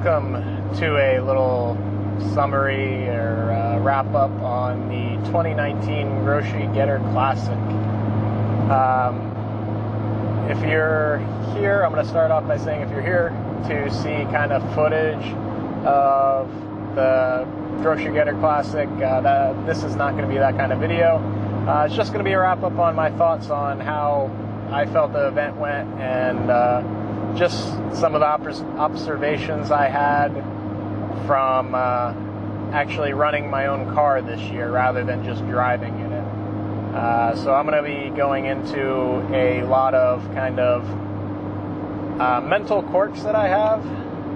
welcome to a little summary or wrap-up on the 2019 Grocery Getter Classic. If you're here, I'm going to start off by saying if you're here to see kind of footage of the Grocery Getter Classic, this is not going to be that kind of video. It's just going to be a wrap-up on my thoughts on how I felt the event went and just some of the observations I had from actually running my own car this year rather than just driving in it. So I'm going to be going into a lot of kind of mental quirks that I have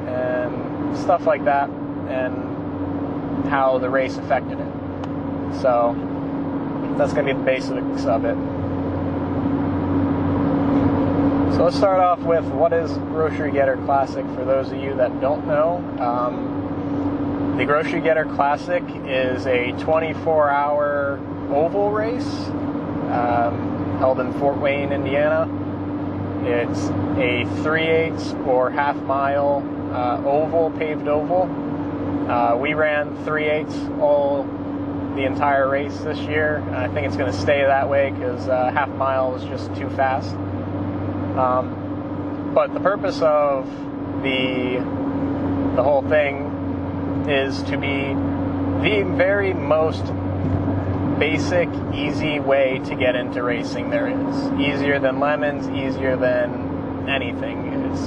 and stuff like that and how the race affected it. So that's going to be the basics of it. So let's start off with what is Grocery Getter Classic for those of you that don't know. The Grocery Getter Classic is a 24-hour oval race held in Fort Wayne, Indiana. It's a 3/8 or half mile oval, paved oval. We ran 3/8 all the entire race this year. I think it's going to stay that way because half mile is just too fast. But the purpose of the whole thing is to be the very most basic, easy way to get into racing there is. Easier than lemons, easier than anything. It's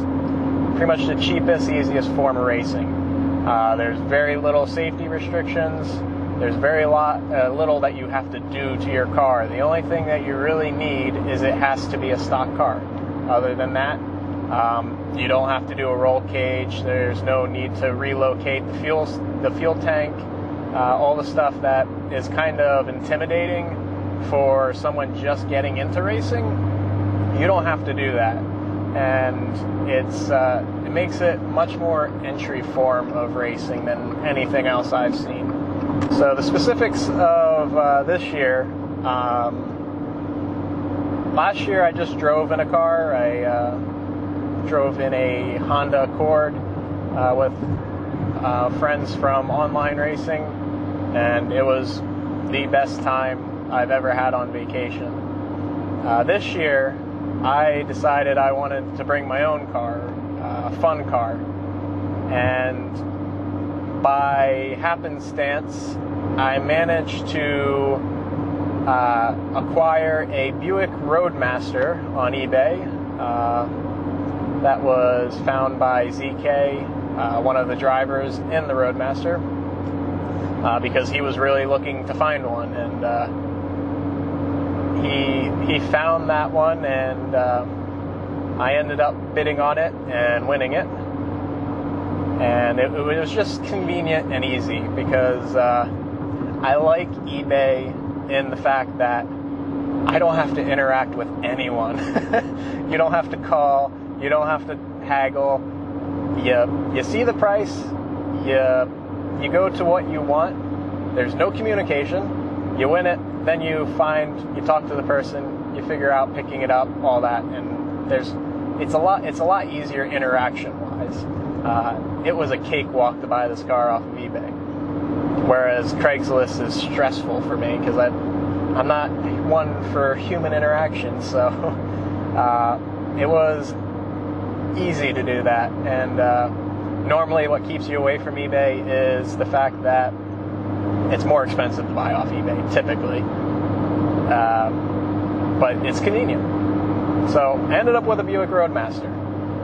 pretty much the cheapest, easiest form of racing. There's very little safety restrictions. There's very little that you have to do to your car. The only thing that you really need is it has to be a stock car. Other than that, you don't have to do a roll cage. There's no need to relocate the fuel tank, all the stuff that is kind of intimidating for someone just getting into racing. You don't have to do that, and it makes it much more entry form of racing than anything else I've seen. So the specifics of this year. Last year I just drove in a car. I drove in a Honda Accord with friends from online racing, and it was the best time I've ever had on vacation. This year I decided I wanted to bring my own car, a fun car, and by happenstance I managed to acquire a Buick Roadmaster on eBay. That was found by ZK, one of the drivers in the Roadmaster, because he was really looking to find one, and he found that one, and I ended up bidding on it and winning it. And it was just convenient and easy because I like eBay in the fact that I don't have to interact with anyone. You don't have to call, you don't have to haggle. You see the price, you go to what you want. There's no communication. You win it, then you talk to the person, you figure out picking it up, all that, and it's a lot easier interaction-wise. It was a cakewalk to buy this car off of eBay. Whereas Craigslist is stressful for me because I'm not one for human interaction, so it was easy to do that. And normally what keeps you away from eBay is the fact that it's more expensive to buy off eBay, typically. But it's convenient. So I ended up with a Buick Roadmaster,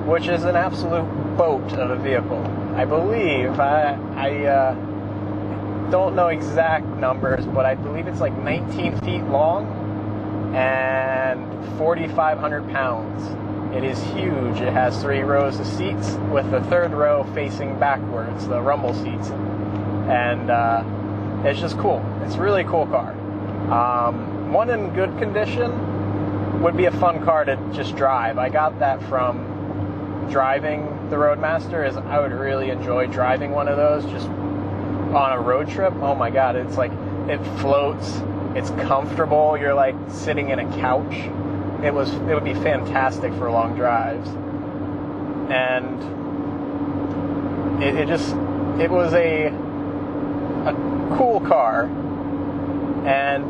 which is an absolute boat of a vehicle. I believe, I don't know exact numbers, but I believe it's like 19 feet long and 4,500 pounds. It is huge. It has 3 rows of seats with the third row facing backwards, the rumble seats. And it's just cool. It's a really cool car. One in good condition would be a fun car to just drive. I got that from driving the Roadmaster, is I would really enjoy driving one of those just on a road trip. Oh my god, it's like it floats, it's comfortable, you're like sitting in a couch. It would be fantastic for long drives. And it was a cool car,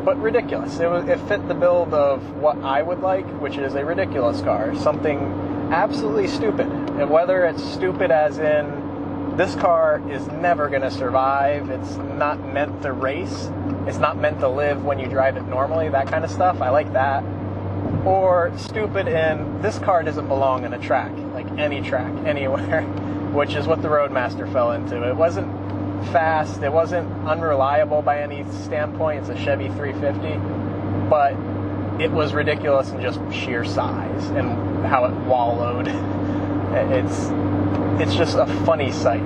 but ridiculous. It fit the build of what I would like, which is a ridiculous car, something absolutely stupid. And whether it's stupid as in this car is never going to survive, it's not meant to race, it's not meant to live when you drive it normally, that kind of stuff, I like that. Or stupid in this car doesn't belong in a track, like any track, anywhere, which is what the Roadmaster fell into. It wasn't fast, it wasn't unreliable by any standpoint, it's a Chevy 350, but it was ridiculous in just sheer size and how it wallowed. It's just a funny sight.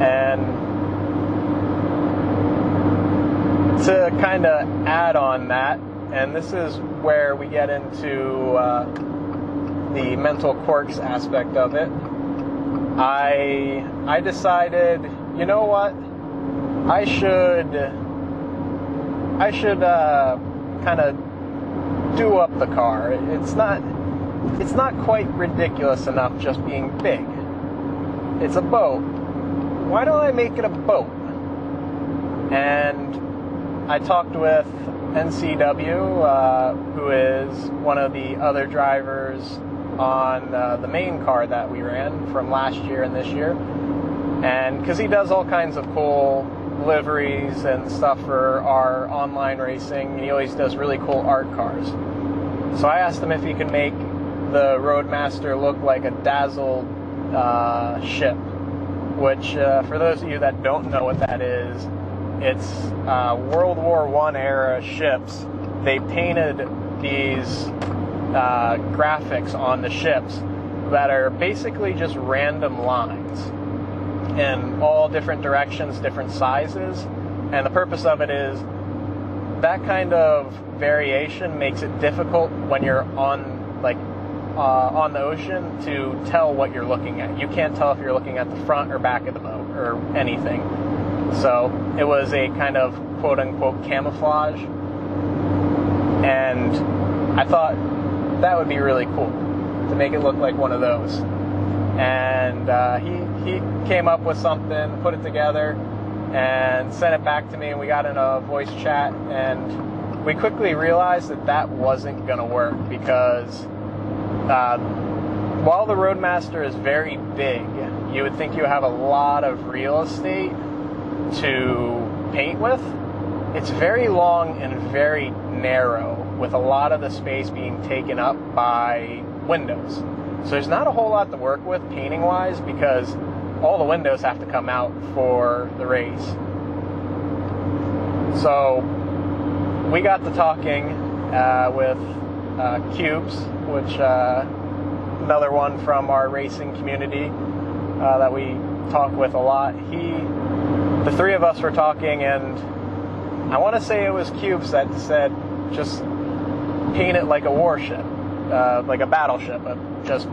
And to kind of add on that, and this is where we get into the mental quirks aspect of it, I decided, you know what, I should kind of do up the car. It's not quite ridiculous enough just being big. It's a boat. Why don't I make it a boat? And I talked with NCW, who is one of the other drivers on the main car that we ran from last year and this year, and because he does all kinds of cool liveries and stuff for our online racing, and he always does really cool art cars. So I asked him if he could make the Roadmaster look like a dazzled ship, which for those of you that don't know what that is, it's World War I era ships. They painted these graphics on the ships that are basically just random lines in all different directions, different sizes, and the purpose of it is that kind of variation makes it difficult when you're on the ocean to tell what you're looking at. You can't tell if you're looking at the front or back of the boat or anything. So it was a kind of quote-unquote camouflage, and I thought that would be really cool to make it look like one of those. And he came up with something, put it together, and sent it back to me, and we got in a voice chat, and we quickly realized that wasn't going to work because while the Roadmaster is very big, you would think you have a lot of real estate to paint with. It's very long and very narrow, with a lot of the space being taken up by windows. So there's not a whole lot to work with painting wise because all the windows have to come out for the race. So we got to talking with Cubes, which another one from our racing community that we talk with a lot. The three of us were talking, and I want to say it was Cubes that said just paint it like a warship, like a battleship, just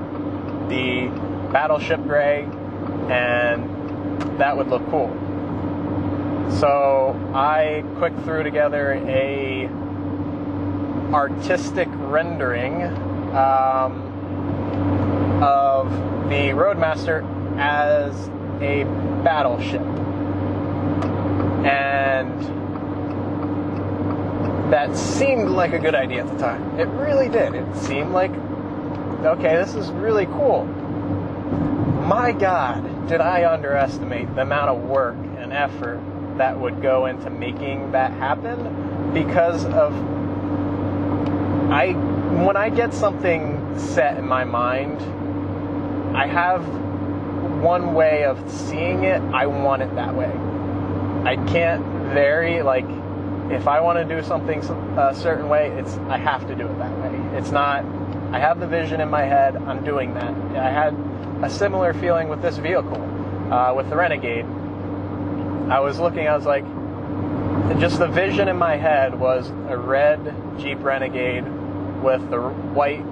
the battleship gray, and that would look cool. So I quick threw together a artistic rendering of the Roadmaster as a battleship, and that seemed like a good idea at the time. It really did. It seemed like, okay, this is really cool. My God, did I underestimate the amount of work and effort that would go into making that happen, because of when I get something set in my mind, I have one way of seeing it. I want it that way. I can't vary. Like, if I want to do something a certain way, I have to do it that way. It's not, I have the vision in my head, I'm doing that. I had a similar feeling with this vehicle, with the Renegade. I was like, just the vision in my head was a red Jeep Renegade with the white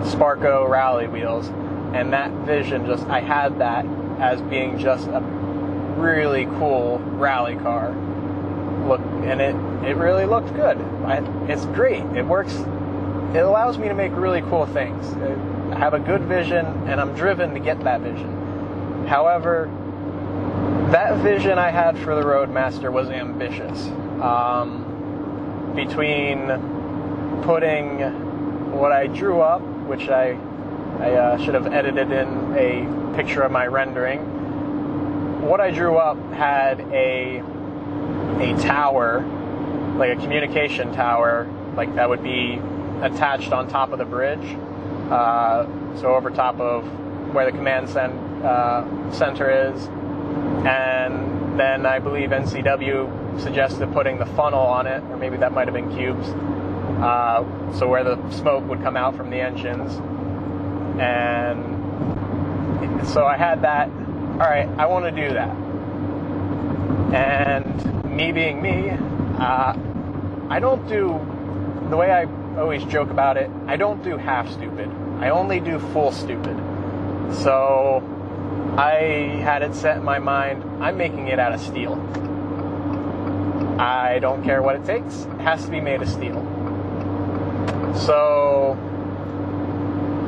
Sparco rally wheels, and that vision, I had that as being just a really cool rally car. Look, and it really looked good. It's great. It works. It allows me to make really cool things. I have a good vision, and I'm driven to get that vision. However, that vision I had for the Roadmaster was ambitious. Between putting what I drew up, which I should have edited in a picture of my rendering, what I drew up had a tower, like a communication tower, like that would be attached on top of the bridge, so over top of where the command center is. And then I believe NCW suggested putting the funnel on it, or maybe that might have been cubes, so where the smoke would come out from the engines. And so I had that, all right, I want to do that. And me being me, I don't do, the way I always joke about it, I don't do half stupid. I only do full stupid. So I had it set in my mind, I'm making it out of steel. I don't care what it takes, it has to be made of steel. So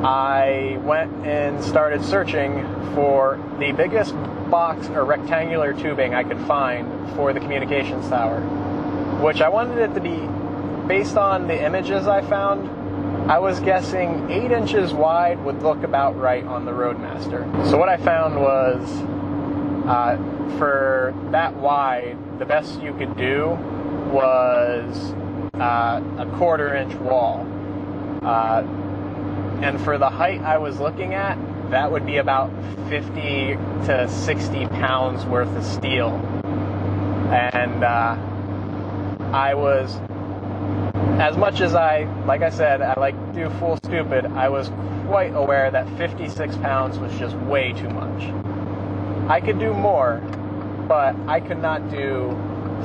I went and started searching for the biggest box or rectangular tubing I could find for the communications tower, which I wanted it to be, based on the images I found, I was guessing 8 inches wide would look about right on the Roadmaster. So what I found was, for that wide, the best you could do was a 1/4 inch wall. And for the height I was looking at, that would be about 50 to 60 pounds worth of steel. And I was, as much as like I said, I like to do full stupid, I was quite aware that 56 pounds was just way too much. I could do more, but I could not do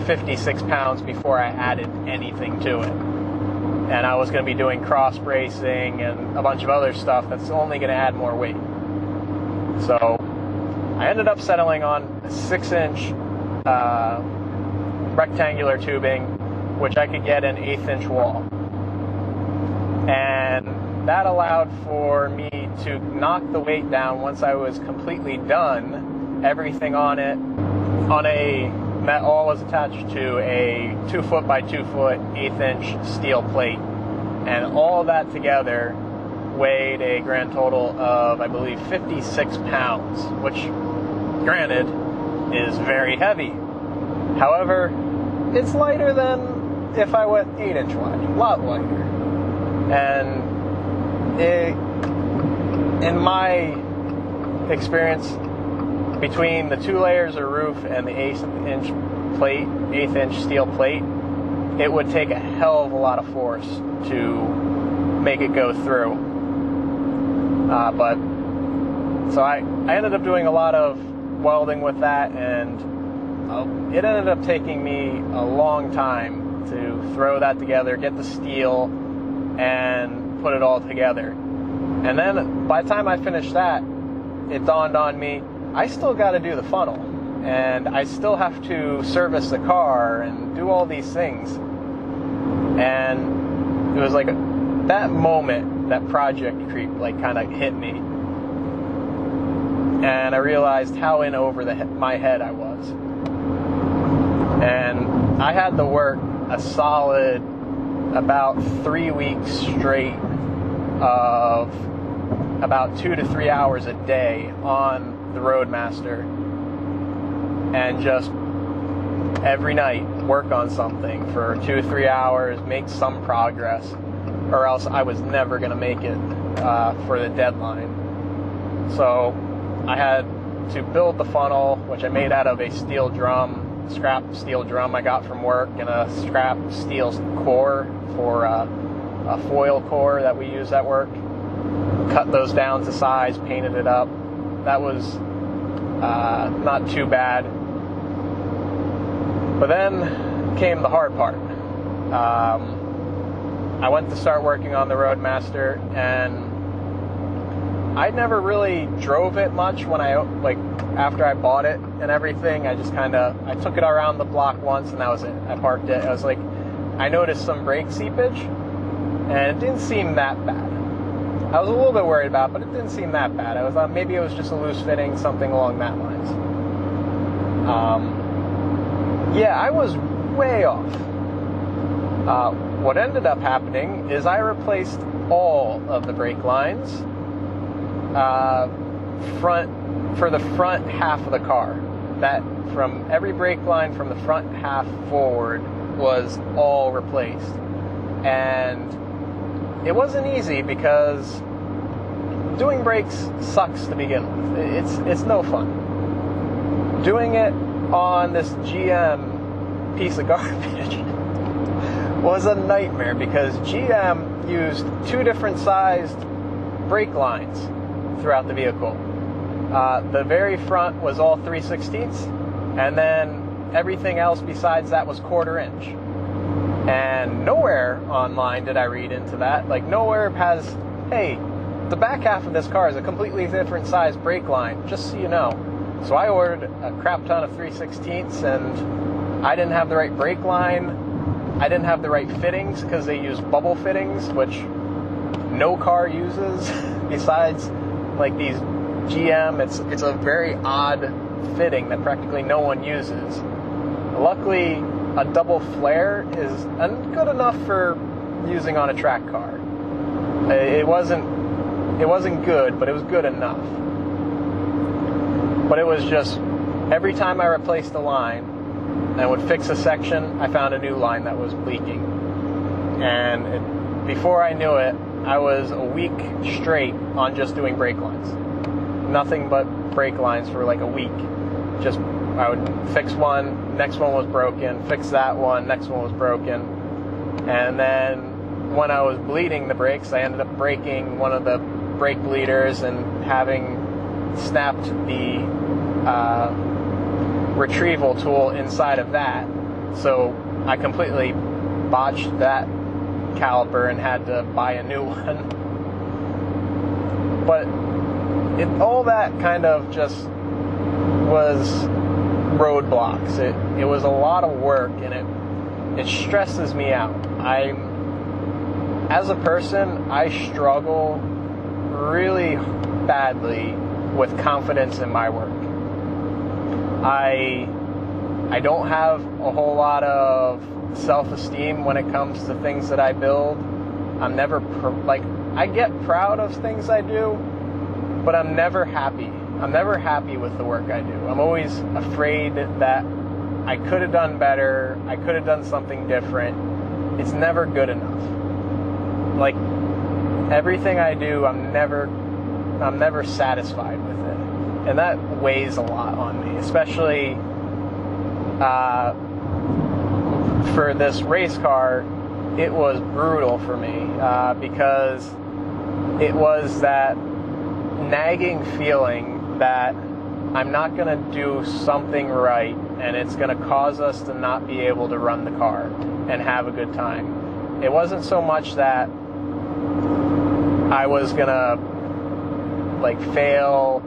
56 pounds before I added anything to it. And I was going to be doing cross bracing and a bunch of other stuff that's only going to add more weight. So I ended up settling on a 6-inch rectangular tubing, which I could get an 1/8 inch wall. And that allowed for me to knock the weight down once I was completely done. Everything on it, that all was attached to a 2 foot by 2 foot 1/8 inch steel plate. And all that together weighed a grand total of, I believe, 56 pounds, which, granted, is very heavy. However, it's lighter than if I went 8 inch wide, a lot lighter. And in my experience, between the 2 layers of roof and the 1/8 inch steel plate, it would take a hell of a lot of force to make it go through. So I ended up doing a lot of welding with that, and it ended up taking me a long time to throw that together, get the steel, and put it all together. And then by the time I finished that, it dawned on me, I still got to do the funnel, and I still have to service the car and do all these things. And it was like that moment, that project creep, like kind of hit me, and I realized how in over my head I was. And I had to work a solid about 3 weeks straight of about 2 to 3 hours a day on the Roadmaster, and just every night work on something for 2 or 3 hours, make some progress, or else I was never going to make it for the deadline. So I had to build the funnel, which I made out of a steel drum, scrap steel drum I got from work, and a scrap steel core for a foil core that we use at work. Cut those down to size, painted it up. That was not too bad. But then came the hard part. I went to start working on the Roadmaster, and I never really drove it much when after I bought it and everything. I just I took it around the block once, and that was it. I parked it. I noticed some brake seepage, and it didn't seem that bad. I was a little bit worried about, but it didn't seem that bad. I thought maybe it was just a loose fitting, something along that lines. Yeah, I was way off. What ended up happening is I replaced all of the brake lines for the front half of the car. That from every brake line from the front half forward was all replaced. And it wasn't easy because doing brakes sucks to begin with. It's no fun. Doing it on this GM piece of garbage was a nightmare because GM used 2 different sized brake lines throughout the vehicle. The very front was all 3/16, and then everything else besides that was 1/4 inch. And nowhere online did I read into that. Like, nowhere has, hey, the back half of this car is a completely different size brake line, just so you know. So I ordered a crap ton of 3/16, and I didn't have the right brake line. I didn't have the right fittings because they use bubble fittings, which no car uses besides like these GM. It's a very odd fitting that practically no one uses. Luckily, a double flare is good enough for using on a track car. It wasn't good, but it was good enough. But it was just every time I replaced a line and I would fix a section, I found a new line that was leaking. And before I knew it, I was a week straight on just doing brake lines. Nothing but brake lines for like a week. Just, I would fix one, next one was broken, fix that one, next one was broken. And then when I was bleeding the brakes, I ended up breaking one of the brake bleeders and having snapped the retrieval tool inside of that. So I completely botched that caliper and had to buy a new one. But all that kind of just was roadblocks. It was a lot of work, and it stresses me out. As a person, I struggle really badly with confidence in my work. I don't have a whole lot of self-esteem when it comes to things that I build. I'm never I get proud of things I do, but I'm never happy. I'm never happy with the work I do. I'm always afraid that I could have done better. I could have done something different. It's never good enough. Like, everything I do, I'm never satisfied with it. And that weighs a lot on me, especially for this race car. It was brutal for me because it was that nagging feeling that I'm not going to do something right and it's going to cause us to not be able to run the car and have a good time. It wasn't so much that I was going to fail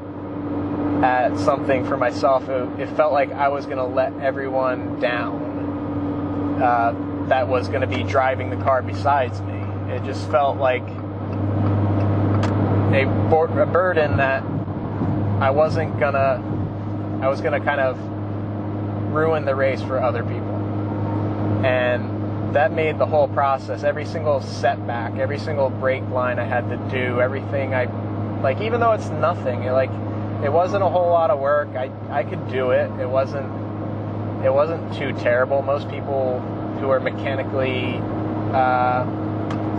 at something for myself. It felt like I was going to let everyone down that was going to be driving the car besides me. It just felt like a burden that I was gonna kind of ruin the race for other people. And that made the whole process, every single setback, every single brake line I had to do, everything even though it's nothing, it wasn't a whole lot of work. I could do it. It wasn't too terrible. Most people who are mechanically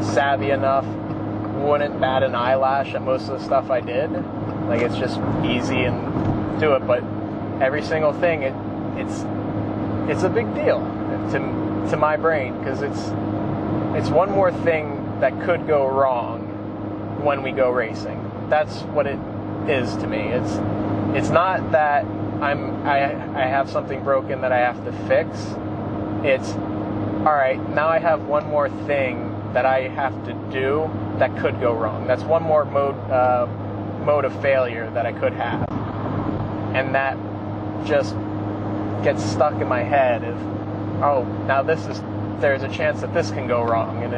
savvy enough wouldn't bat an eyelash at most of the stuff I did. It's just easy and do it. But every single thing, it's a big deal to my brain, because it's one more thing that could go wrong when we go racing. That's what it is to me. It's not that I have something broken that I have to fix. It's, all right, now I have one more thing that I have to do that could go wrong. That's one more mode of failure that I could have. And that just gets stuck in my head of, oh, now there's a chance that this can go wrong. And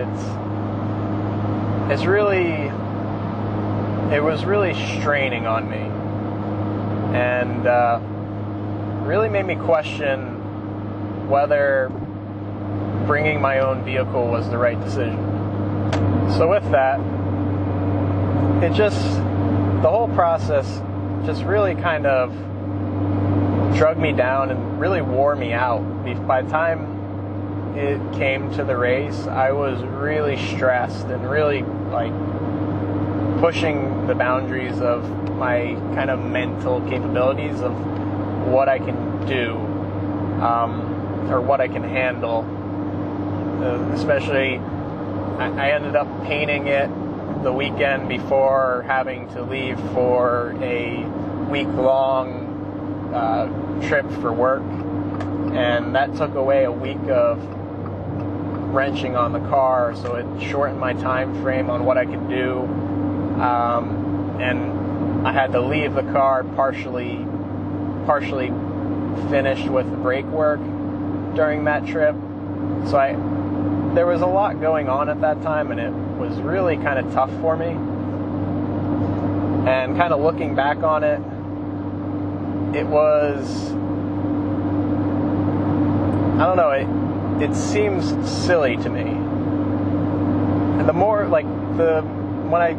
it's really it was really straining on me, and really made me question whether bringing my own vehicle was the right decision. So with that, the whole process just really kind of drug me down and really wore me out. By the time it came to the race, I was really stressed and really pushing the boundaries of my kind of mental capabilities of what I can do, or what I can handle. Especially, I ended up painting it the weekend before having to leave for a week-long trip for work, and that took away a week of wrenching on the car, so it shortened my time frame on what I could do, and I had to leave the car partially finished with the brake work during that trip. So there was a lot going on at that time, and it was really kind of tough for me. And kind of looking back on it, it was, I don't know, it seems silly to me. And the more, when I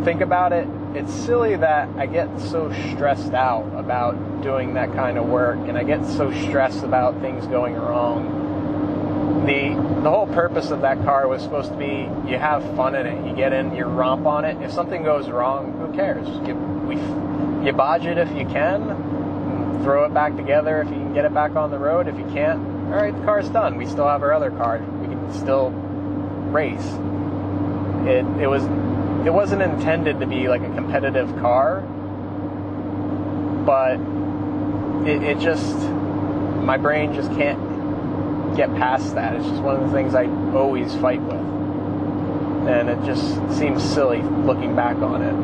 think about it, it's silly that I get so stressed out about doing that kind of work, and I get so stressed about things going wrong. The whole purpose of that car was supposed to be, you have fun in it, you get in, you romp on it. If something goes wrong, who cares? You bodge it if you can, throw it back together if you can get it back on the road. If you can't, all right, the car's done. We still have our other car. We can still race. It wasn't intended to be like a competitive car, but it just, my brain just can't get past that. It's just one of the things I always fight with, and it just seems silly looking back on it.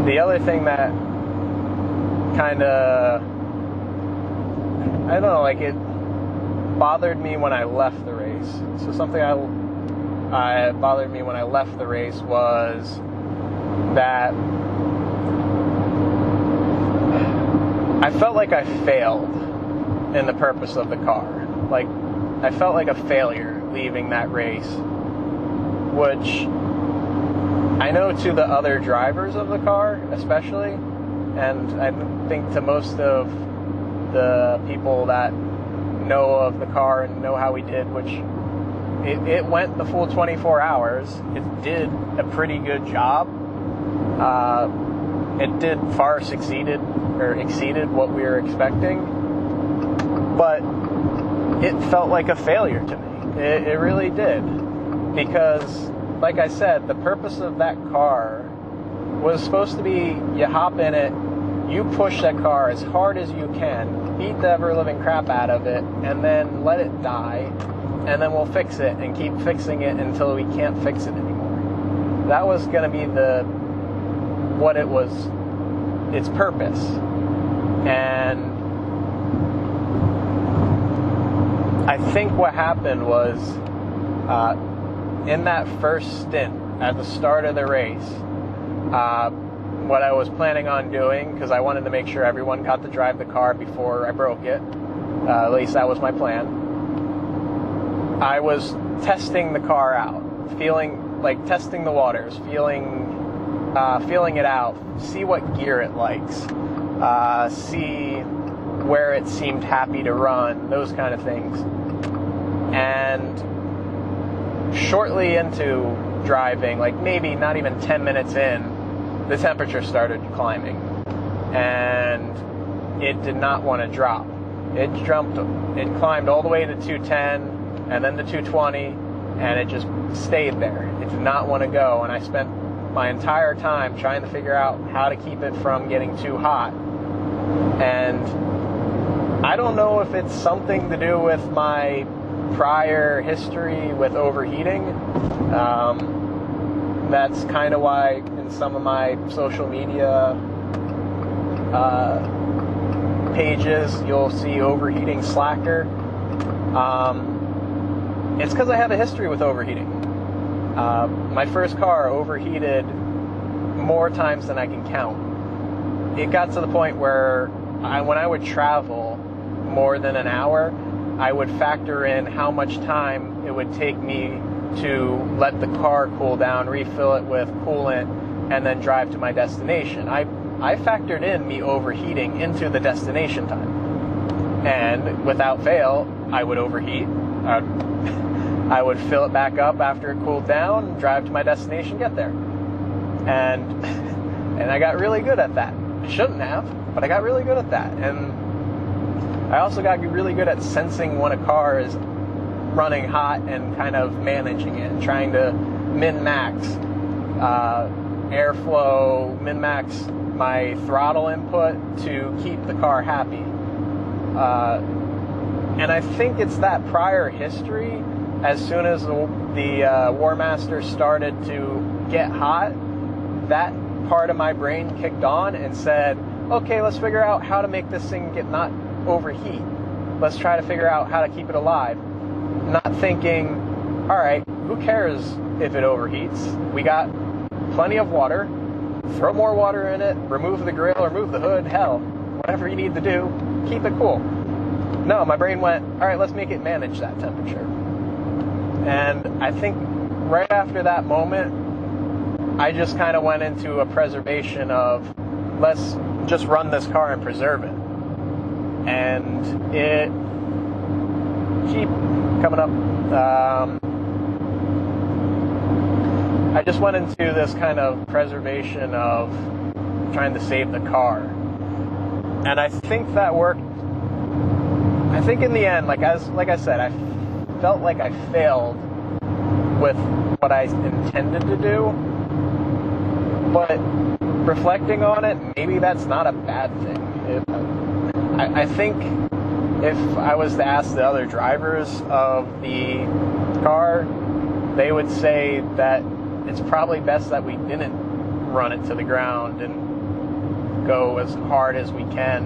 The other thing that kind of, I don't know, it bothered me when I left the race. So something bothered me when I left the race was that I felt like I failed in the purpose of the car. I felt like a failure leaving that race, which I know to the other drivers of the car especially, and I think to most of the people that know of the car and know how we did, which it went the full 24 hours. It did a pretty good job. It did far exceeded what we were expecting, but it felt like a failure to me. It really did, because like I said, the purpose of that car was supposed to be, you hop in it, you push that car as hard as you can, beat the ever-living crap out of it, and then let it die, and then we'll fix it and keep fixing it until we can't fix it anymore. That was going to be its purpose. And I think what happened was, in that first stint at the start of the race, what I was planning on doing, because I wanted to make sure everyone got to drive the car before I broke it, at least that was my plan, I was testing the car out, testing the waters, feeling it out, see what gear it likes, see where it seemed happy to run, those kind of things. And shortly into driving, maybe not even 10 minutes in, the temperature started climbing, and it did not want to drop. It climbed all the way to 210, and then to 220, and it just stayed there. It did not want to go, and I spent my entire time trying to figure out how to keep it from getting too hot. And I don't know if it's something to do with my prior history with overheating. That's kind of why in some of my social media pages you'll see overheating slacker. It's because I have a history with overheating. My first car overheated more times than I can count. It got to the point where when I would travel more than an hour, I would factor in how much time it would take me to let the car cool down, refill it with coolant, and then drive to my destination. I factored in me overheating into the destination time. And without fail, I would overheat. I would fill it back up after it cooled down, drive to my destination, get there. And I got really good at that. I shouldn't have, but I got really good at that. And I also got really good at sensing when a car is running hot and kind of managing it, trying to min-max airflow, min-max my throttle input to keep the car happy. And I think it's that prior history, as soon as the Warmaster started to get hot, that part of my brain kicked on and said, okay, let's figure out how to make this thing not overheat. Let's try to figure out how to keep it alive. Not thinking, all right, who cares if it overheats? We got plenty of water. Throw more water in it, remove the grill, remove the hood, hell, whatever you need to do, keep it cool. No, my brain went, all right, let's make it manage that temperature. And I think right after that moment, I just kind of went into a preservation of, let's just run this car and preserve it. And it, Jeep coming up, I just went into this kind of preservation of trying to save the car. And I think that worked. I think in the end, like I said, I felt like I failed with what I intended to do. But reflecting on it, maybe that's not a bad thing. I think if I was to ask the other drivers of the car, they would say that it's probably best that we didn't run it to the ground and go as hard as we can,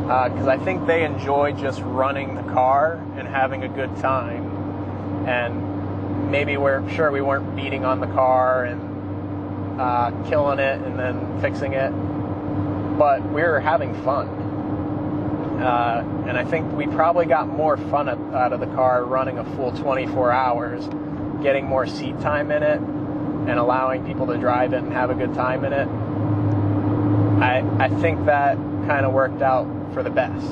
because I think they enjoy just running the car and having a good time. And maybe we're sure we weren't beating on the car and killing it and then fixing it, but we were having fun. And I think we probably got more fun out of the car running a full 24 hours, getting more seat time in it, and allowing people to drive it and have a good time in it. I think that kind of worked out for the best.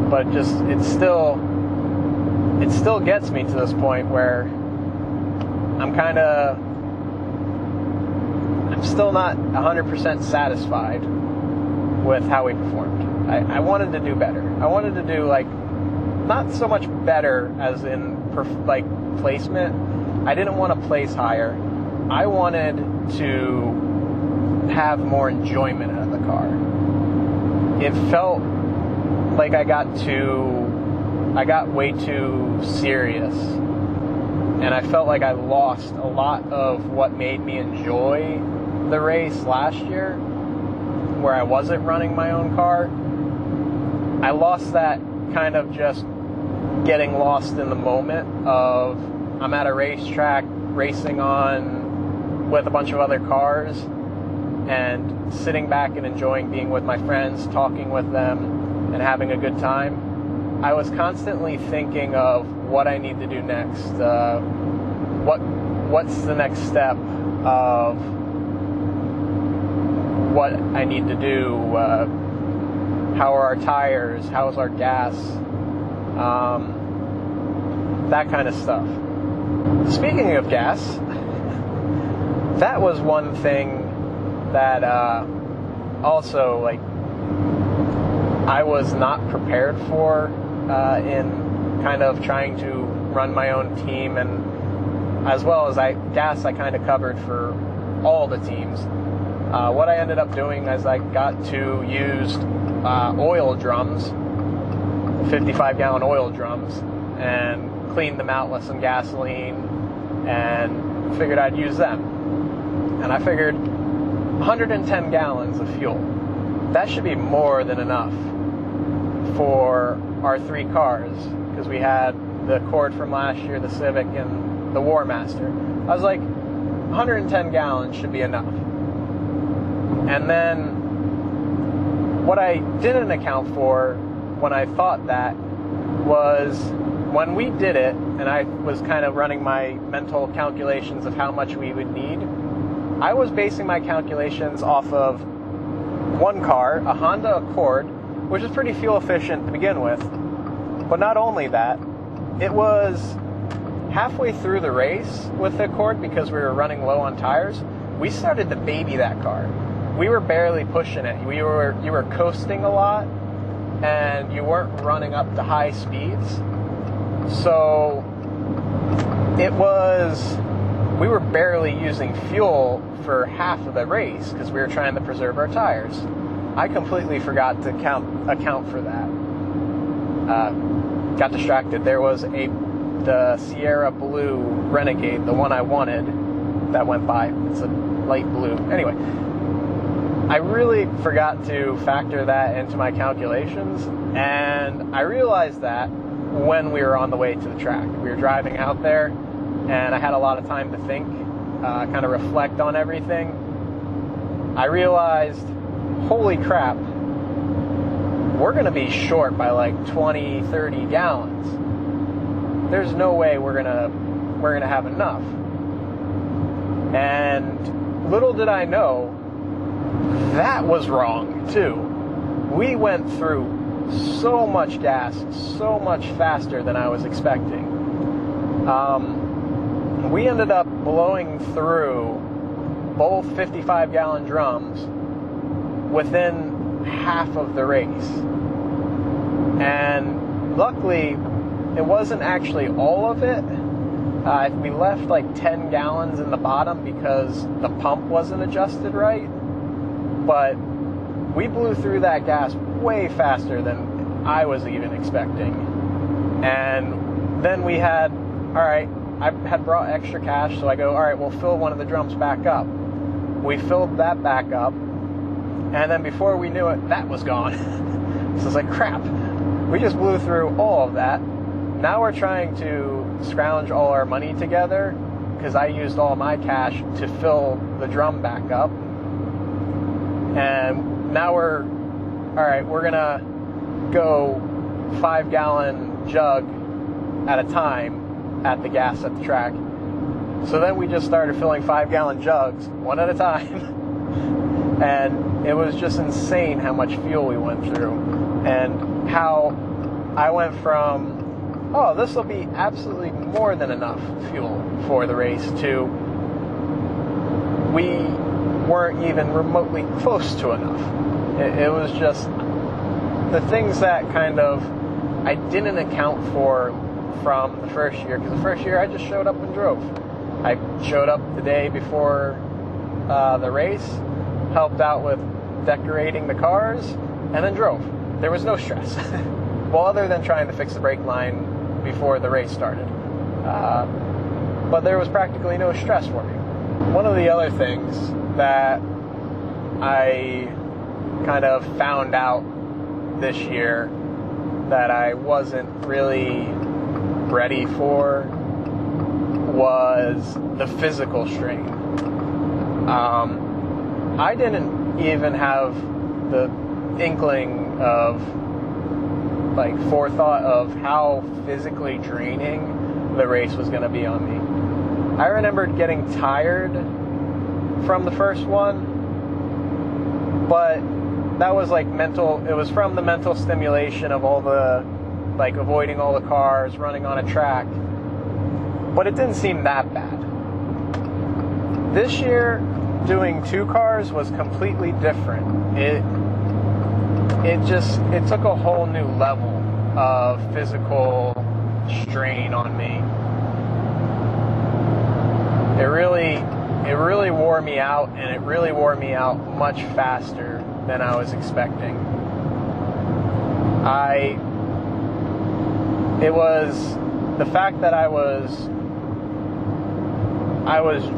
But it still gets me to this point where I'm still not 100% satisfied with how we performed. I wanted to do better. I wanted to do, like, not so much better as in placement. I didn't want to place higher. I wanted to have more enjoyment out of the car. It felt like I got way too serious. And I felt like I lost a lot of what made me enjoy the race last year, where I wasn't running my own car. I lost that kind of just getting lost in the moment of, I'm at a racetrack racing on with a bunch of other cars and sitting back and enjoying being with my friends, talking with them, and having a good time. I was constantly thinking of what I need to do next. What's the next step of what I need to do? How are our tires? How's our gas? That kind of stuff. Speaking of gas, that was one thing that also, like, I was not prepared for in kind of trying to run my own team, and as well as gas I kind of covered for all the teams. What I ended up doing is I got to use oil drums, 55-gallon oil drums, and cleaned them out with some gasoline, and figured I'd use them. And I figured 110 gallons of fuel, that should be more than enough for our 3 cars, because we had the Accord from last year, the Civic, and the Warmaster. I was like, 110 gallons should be enough. And then what I didn't account for when I thought that was when we did it, and I was kind of running my mental calculations of how much we would need, I was basing my calculations off of one car, a Honda Accord, which is pretty fuel efficient to begin with. But not only that, it was halfway through the race with the Accord, because we were running low on tires, we started to baby that car. We were barely pushing it. You were coasting a lot, and you weren't running up to high speeds. So we were barely using fuel for half of the race because we were trying to preserve our tires. I completely forgot to account for that. Got distracted. There was the Sierra Blue Renegade, the one I wanted, that went by. It's a light blue. Anyway, I really forgot to factor that into my calculations, and I realized that when we were on the way to the track. We were driving out there, and I had a lot of time to think, kind of reflect on everything. I realized, holy crap, we're going to be short by like 20, 30 gallons. There's no way we're gonna have enough. And little did I know, that was wrong too. We went through so much gas, so much faster than I was expecting. We ended up blowing through both 55-gallon drums within half of the race. And luckily, it wasn't actually all of it. We left like 10 gallons in the bottom because the pump wasn't adjusted right. But we blew through that gas way faster than I was even expecting. And then I had brought extra cash, so I go, all right, we'll fill one of the drums back up. We filled that back up, and then before we knew it, that was gone. So it's like, crap, we just blew through all of that. Now we're trying to scrounge all our money together, because I used all my cash to fill the drum back up. And now we're gonna go 5-gallon jug at a time at the gas at the track. So then we just started filling 5-gallon jugs one at a time. And it was just insane how much fuel we went through, and how I went from, oh, this will be absolutely more than enough fuel for the race, to we weren't even remotely close to enough. It was just the things that kind of I didn't account for from the first year, because the first year I just showed up and drove. I showed up the day before the race, helped out with decorating the cars, and then drove. There was no stress. Well, other than trying to fix the brake line before the race started. But there was practically no stress for me. One of the other things that I kind of found out this year that I wasn't really ready for was the physical strain. I didn't even have the inkling of forethought of how physically draining the race was going to be on me. I remembered getting tired from the first one, but that was mental. It was from the mental stimulation of all the avoiding all the cars, running on a track, but it didn't seem that bad. This year, doing 2 cars was completely different. It took a whole new level of physical strain on me. It really wore me out, and it really wore me out much faster than I was expecting. It was the fact that I was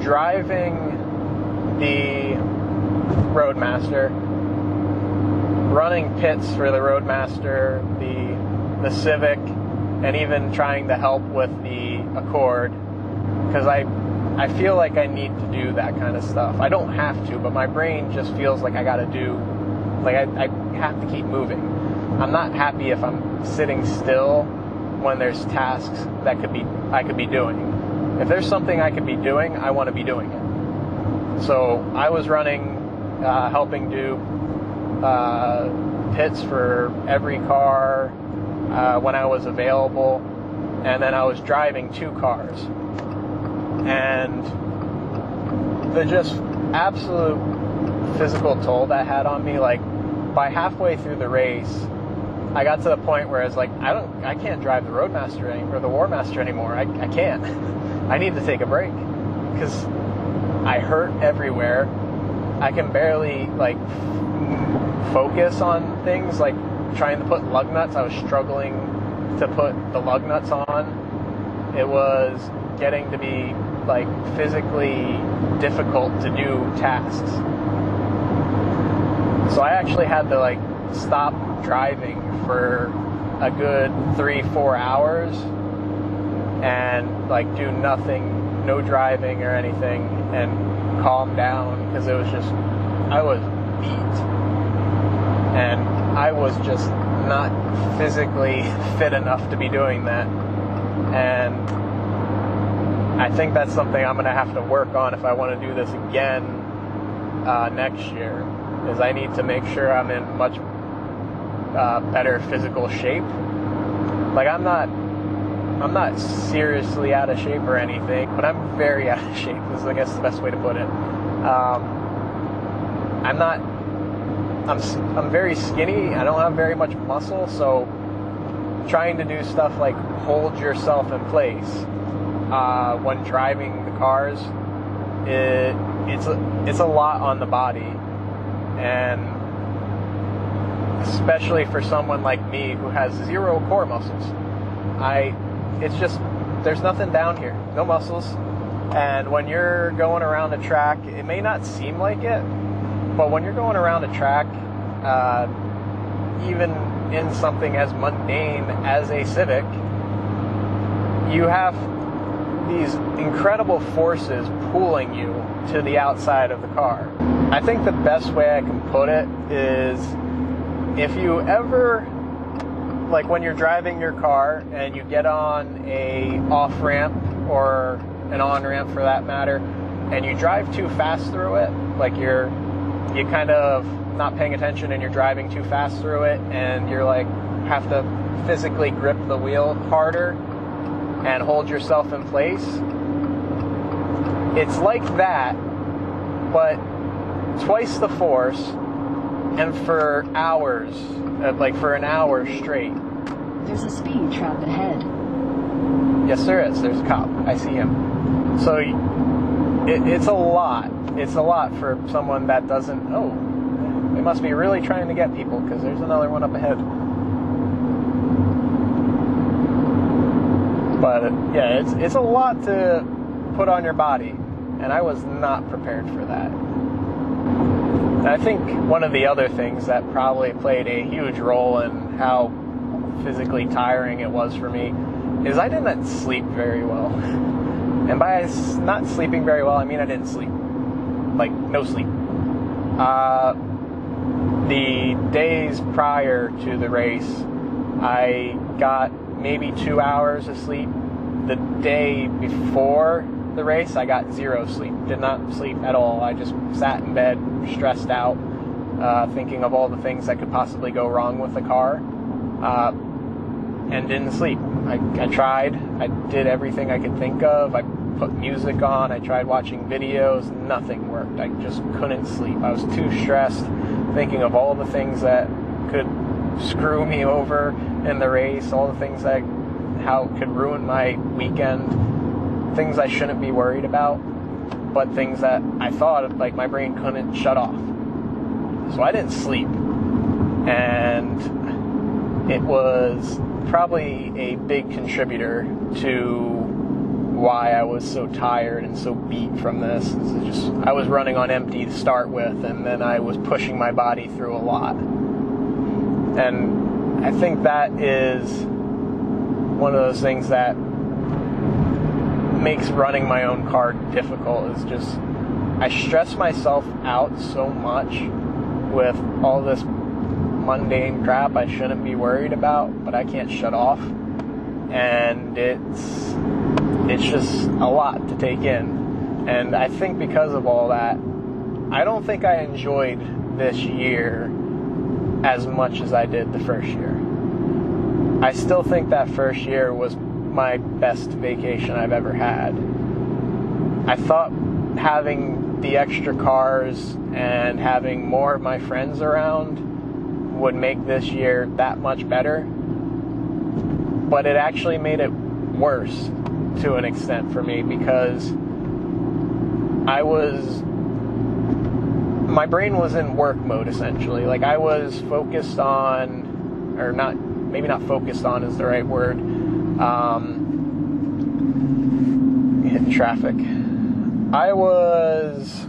driving the Roadmaster, running pits for the Roadmaster, the Civic, and even trying to help with the Accord, because I I feel like I need to do that kind of stuff. I don't have to, but my brain just feels like I gotta do, like I have to keep moving. I'm not happy if I'm sitting still when there's tasks that I could be doing. If there's something I could be doing, I want to be doing it. So I was running, helping do pits for every car when I was available, and then I was driving 2 cars. And the just absolute physical toll that had on me, like by halfway through the race, I got to the point where I was like, I can't drive the Roadmaster or the Warmaster anymore. I can't. I need to take a break because I hurt everywhere. I can barely like focus on things, like trying to put lug nuts. I was struggling to put the lug nuts on. It was getting to be like physically difficult to do tasks. So I actually had to like stop driving for a good 3-4 hours and like do nothing, no driving or anything, and calm down, because it was just, I was beat and I was just not physically fit enough to be doing that. And I think that's something I'm going to have to work on if I want to do this again next year, is I need to make sure I'm in much better physical shape. Like I'm not seriously out of shape or anything, but I'm very out of shape is, I guess, the best way to put it. I'm very skinny. I don't have very much muscle, so trying to do stuff like hold yourself in place when driving the cars, it's a lot on the body, and especially for someone like me who has 0 core muscles. It's just, there's nothing down here, no muscles. And when you're going around a track, it may not seem like it, but when you're going around a track, even in something as mundane as a Civic, you have these incredible forces pulling you to the outside of the car. I think the best way I can put it is, if you ever, like when you're driving your car and you get on a off-ramp or an on-ramp for that matter, and you drive too fast through it, like you kind of not paying attention and you're driving too fast through it, and you're like, have to physically grip the wheel harder and hold yourself in place. It's like that, but twice the force, and for hours, like for an hour straight. There's a speed trap ahead. Yes, there is. There's a cop. I see him. So it's a lot. It's a lot for someone that doesn't. Oh, they must be really trying to get people, because there's another one up ahead. But yeah, it's a lot to put on your body, and I was not prepared for that. And I think one of the other things that probably played a huge role in how physically tiring it was for me is I didn't sleep very well. And by not sleeping very well, I mean I didn't sleep. Like, no sleep. The days prior to the race, I got maybe 2 hours of sleep. The day before the race, I got 0 sleep. Did not sleep at all. I just sat in bed, stressed out, thinking of all the things that could possibly go wrong with the car, and didn't sleep. I tried. I did everything I could think of. I put music on. I tried watching videos. Nothing worked. I just couldn't sleep. I was too stressed, thinking of all the things that could screw me over in the race, all the things that how it could ruin my weekend, things I shouldn't be worried about, but things that I thought, like, my brain couldn't shut off. So I didn't sleep, and it was probably a big contributor to why I was so tired and so beat from this. I was running on empty to start with, and then I was pushing my body through a lot. And I think that is one of those things that makes running my own car difficult is just I stress myself out so much with all this mundane crap I shouldn't be worried about, but I can't shut off. And it's just a lot to take in. And I think because of all that, I don't think I enjoyed this year as much as I did the first year. I still think that first year was my best vacation I've ever had. I thought having the extra cars and having more of my friends around would make this year that much better, but it actually made it worse to an extent for me because my brain was in work mode essentially. Like I was focused on, or not, maybe not focused on is the right word, hitting traffic. I was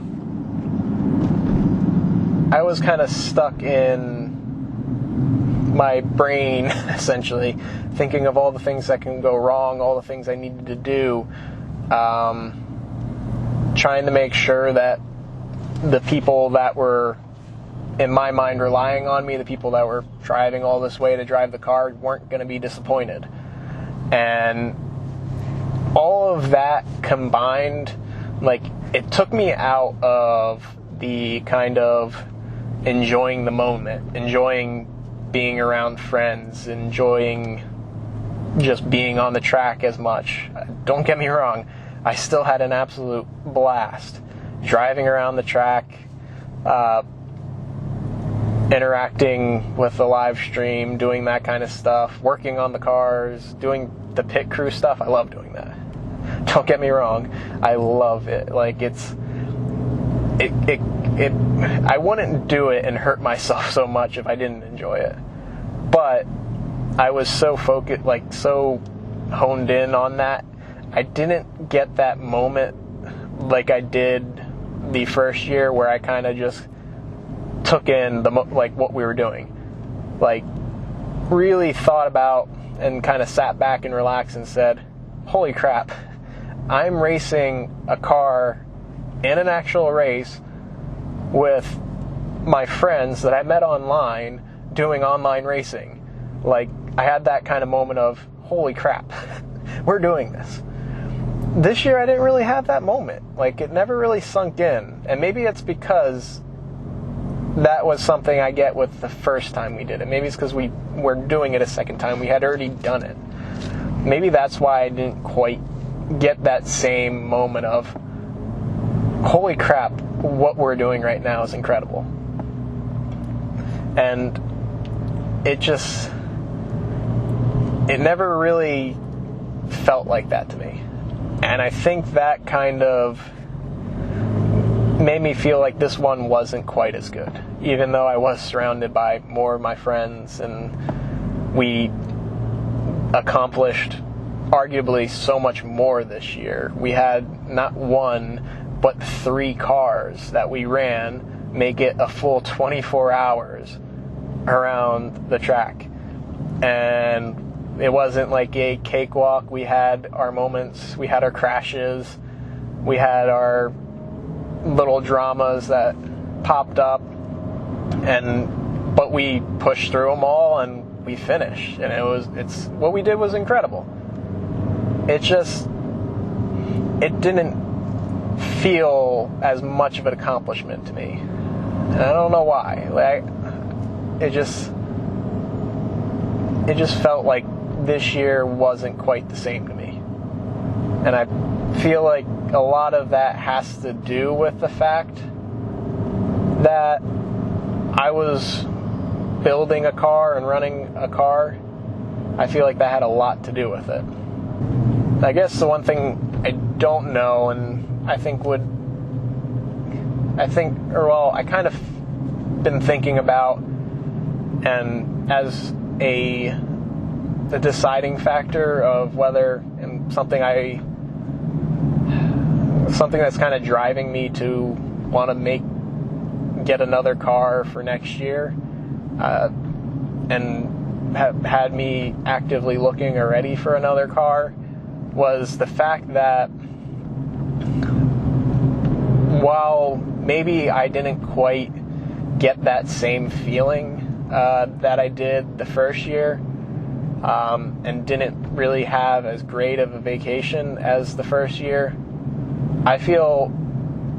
kind of stuck in my brain, essentially, thinking of all the things that can go wrong, all the things I needed to do, trying to make sure that the people that were, in my mind, relying on me, the people that were driving all this way to drive the car, weren't going to be disappointed. And all of that combined, like, it took me out of the kind of enjoying the moment, enjoying being around friends, enjoying just being on the track as much. Don't get me wrong, I still had an absolute blast driving around the track, interacting with the live stream, doing that kind of stuff, working on the cars, doing the pit crew stuff. I love doing that. Don't get me wrong, I love it. Like I wouldn't do it and hurt myself so much if I didn't enjoy it. But I was so focused, like so honed in on that, I didn't get that moment like I did the first year where I kind of just took in like what we were doing. Like really thought about and kind of sat back and relaxed and said, holy crap, I'm racing a car in an actual race with my friends that I met online doing online racing. Like, I had that kind of moment of, holy crap, we're doing this. This year I didn't really have that moment. Like, it never really sunk in. And maybe it's because that was something I get with the first time we did it. Maybe it's because we were doing it a second time. We had already done it. Maybe that's why I didn't quite get that same moment of, holy crap, what we're doing right now is incredible. And it never really felt like that to me. And I think that kind of made me feel like this one wasn't quite as good, even though I was surrounded by more of my friends and we accomplished arguably so much more this year. We had not one, but 3 cars that we ran make it a full 24 hours around the track. And it wasn't like a cakewalk. We had our moments, we had our crashes, we had our little dramas that popped up, but we pushed through them all and we finished. And it's what we did was incredible. It didn't feel as much of an accomplishment to me. And I don't know why. Like, it just felt like this year wasn't quite the same to me. And I feel like a lot of that has to do with the fact that I was building a car and running a car. I feel like that had a lot to do with it. I guess the one thing I don't know, and I kind of been thinking about, and as the deciding factor of whether, and something that's kind of driving me to want to get another car for next year, and have had me actively looking already for another car, was the fact that while maybe I didn't quite get that same feeling that I did the first year, and didn't really have as great of a vacation as the first year, I feel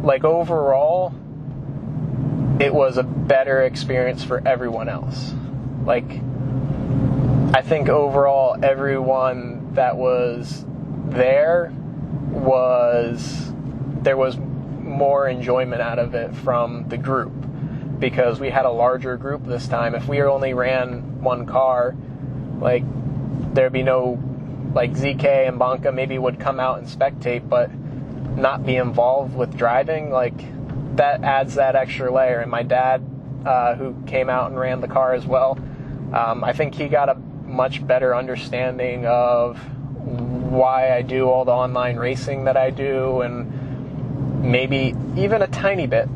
like overall it was a better experience for everyone else. Like, I think overall everyone that was there was more enjoyment out of it from the group, because we had a larger group this time. If we only ran one car, like, there'd be no, like, ZK and Banca maybe would come out and spectate, but not be involved with driving. Like, that adds that extra layer. And my dad, who came out and ran the car as well, I think he got a much better understanding of why I do all the online racing that I do, and maybe even a tiny bit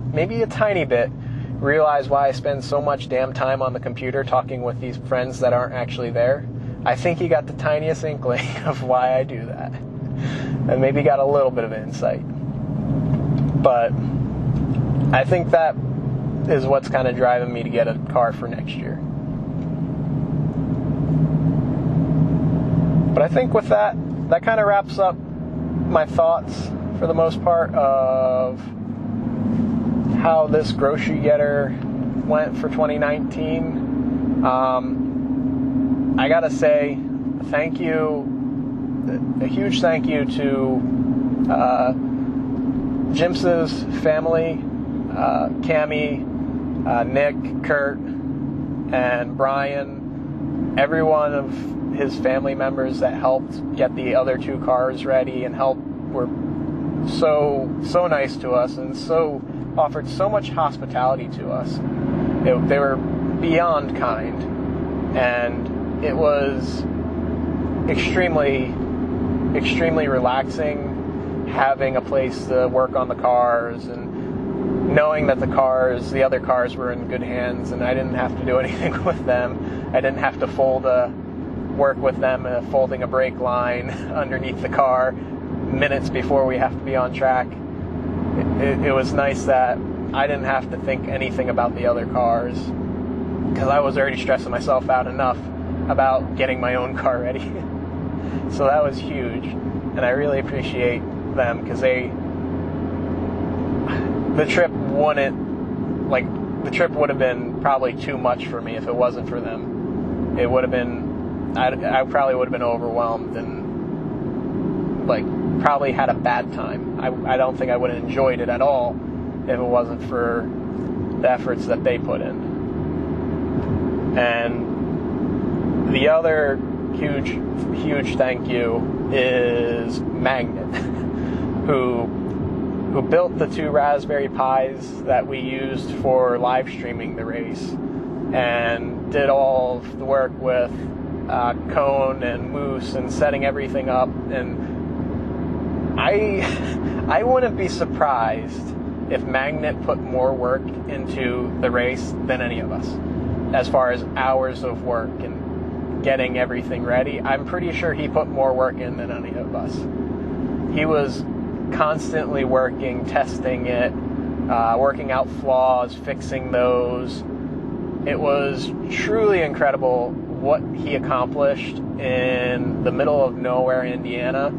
realize why I spend so much damn time on the computer talking with these friends that aren't actually there. I think he got the tiniest inkling of why I do that, and maybe got a little bit of insight. But I think that is what's kind of driving me to get a car for next year. But I think with that kind of wraps up my thoughts, for the most part, of how this Grocery Getter went for 2019. I gotta say, thank you, a huge thank you to Jim's family, Cammie, Nick, Kurt, and Brian, every one of his family members that helped get the other two cars ready and were so nice to us, and offered so much hospitality to us. They were beyond kind, and it was extremely relaxing having a place to work on the cars, and knowing that the other cars were in good hands, and I didn't have to do anything with them. I didn't have to work with them folding a brake line underneath the car minutes before we have to be on track. It was nice that I didn't have to think anything about the other cars, because I was already stressing myself out enough about getting my own car ready. So that was huge, and I really appreciate them, because the trip would have been probably too much for me if it wasn't for them. It would have been, I probably would have been overwhelmed and probably had a bad time. I don't think I would have enjoyed it at all if it wasn't for the efforts that they put in. And the other huge thank you is Magnet, who built the 2 Raspberry Pis that we used for live streaming the race, and did all of the work with Cone and Moose and setting everything up. And I wouldn't be surprised if Magnet put more work into the race than any of us, as far as hours of work and getting everything ready. I'm pretty sure he put more work in than any of us. He was constantly working, testing it, working out flaws, fixing those. It was truly incredible what he accomplished in the middle of nowhere, Indiana,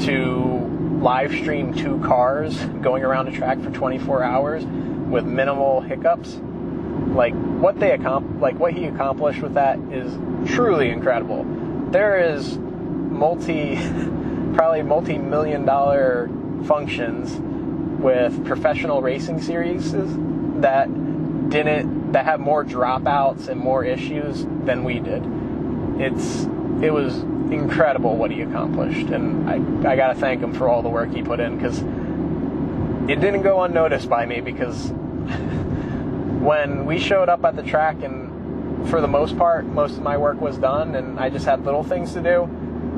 to live stream 2 cars going around a track for 24 hours with minimal hiccups. What he accomplished with that is truly incredible. There is probably multi-million-dollar functions with professional racing series that have more dropouts and more issues than we did. It was incredible what he accomplished, and I gotta thank him for all the work he put in, because it didn't go unnoticed by me, because when we showed up at the track, and for the most part, most of my work was done, and I just had little things to do,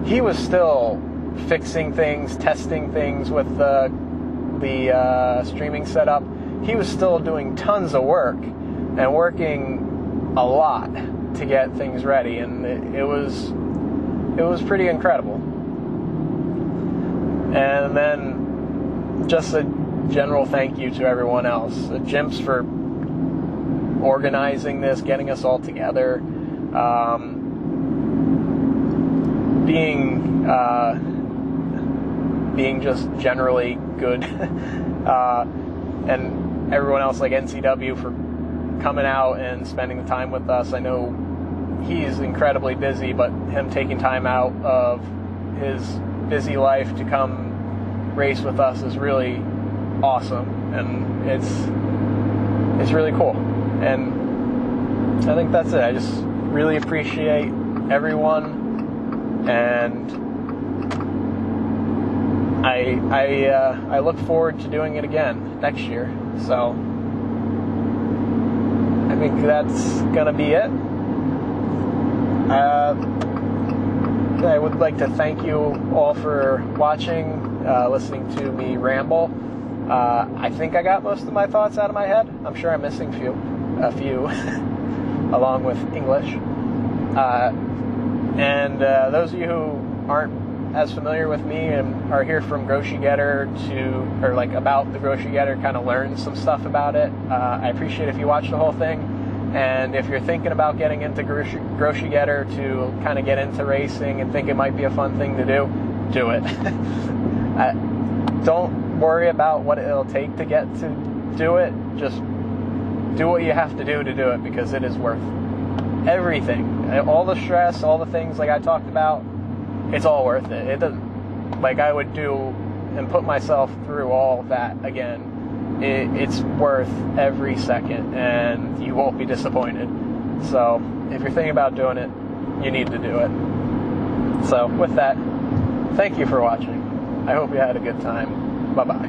he was still fixing things, testing things with the streaming setup. He was still doing tons of work and working a lot to get things ready, and it was pretty incredible. And then just a general thank you to everyone else. Jimps for organizing this, getting us all together, being just generally good, and everyone else like NCW for coming out and spending the time with us. I know he's incredibly busy, but him taking time out of his busy life to come race with us is really awesome, and it's really cool. And I think that's it. I just really appreciate everyone, and I look forward to doing it again next year. So I think that's gonna be it. I would like to thank you all for watching, listening to me ramble. I think I got most of my thoughts out of my head. I'm sure I'm missing a few along with English. And those of you who aren't as familiar with me and are here from Grocery Getter or like about the Grocery Getter, kind of learn some stuff about it, I appreciate if you watch the whole thing. And if you're thinking about getting into Grocery Getter to kind of get into racing and think it might be a fun thing to do it. Don't worry about what it'll take to get to do it. Just do what you have to do it, because it is worth everything. All the stress, all the things like I talked about, it's all worth it. It doesn't, like I would do and put myself through all of that again. It's worth every second, and you won't be disappointed. So if you're thinking about doing it, you need to do it. So with that, thank you for watching. I hope you had a good time. Bye-bye.